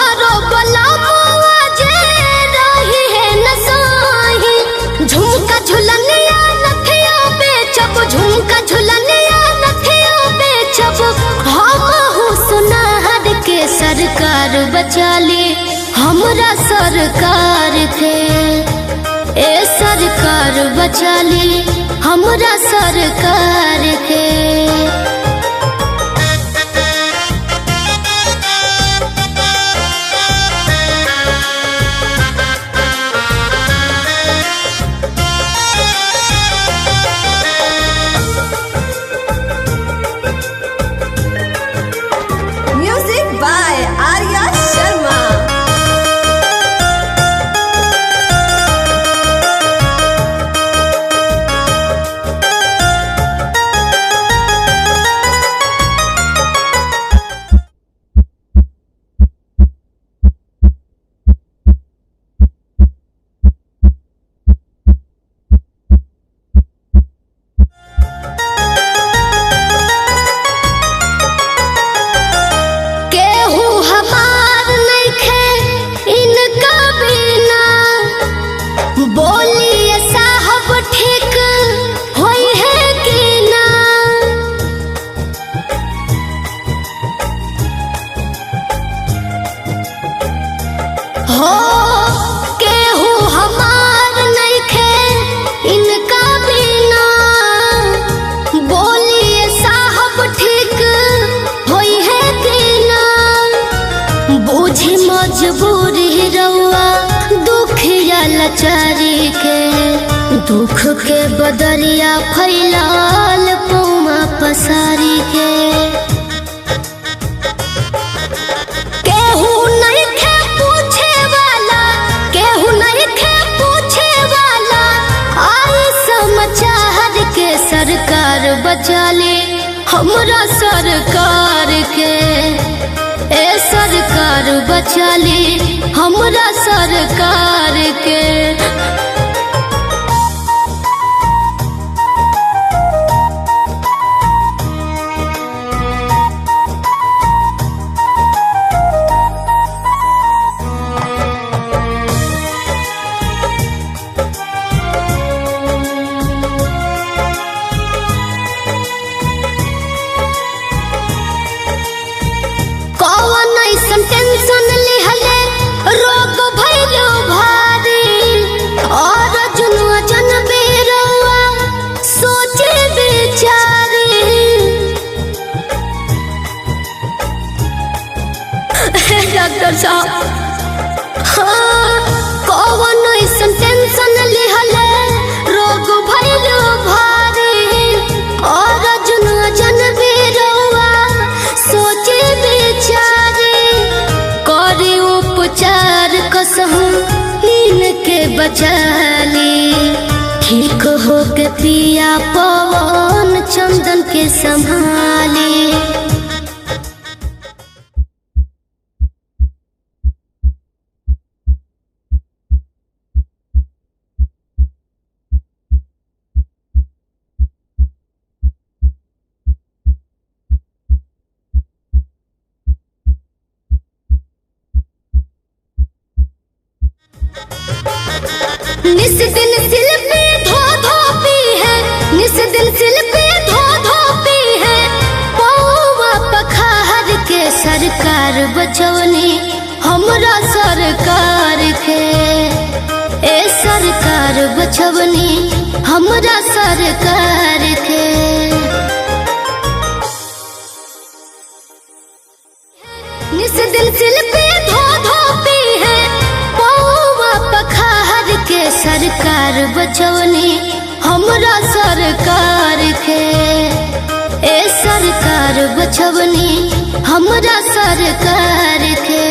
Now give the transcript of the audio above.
हमरो बलमुआ जे रही है नसाही झुमका झुलनिया नथिया बेचब झुमका झुलनिया नथिया बेचब हमहु सुनार के सरकार बचा ली हमरा सरकार के ए सरकार बचा ली हमरा सरकार के। Music by Arya Sharma. बोलिए साहब ठीक होई है कि ना हो केहू हमार नइखे इनका बिना बोलिए साहब ठीक होई है कि ना बूझी मजबूरी रउआ दुखिया लाचारी के दुख के बदरिया फैलाल पौमा पसारी के केहू नहीं खे पूछे वाला केहू नहीं खे पूछे वाला आई समाचार के सरकार बचा ले हमरा सरकार के ए सरकार बचा ली हमरा सरकार के। कौन ऐसन टेंशन लिहले रोग भइलो भारी और जुनुआ जन बेरवा सोचे बेचारी डॉक्टर साहब हाँ कौन ऐसन टेंशन लिहले रोग भइलो भारी और जुनुआ जन बेरवा सोचे करी उपचार कसहूँ इनके बचा ली ठीक हो के पिया पवन चंदन के संभाली। निस दिन सिल पे धो धो पी है निस दिन सिल पे धो धो पी है पौवा पखार के सरकार बचवनी हमरा सरकार के ए सरकार बचवनी हमरा सरकार के। निस दिन सिल पे धो धो पी है पौवा पखार के सरकार बचवनी हमरा सरकार के ए सरकार बचवनी हमरा सरकार के।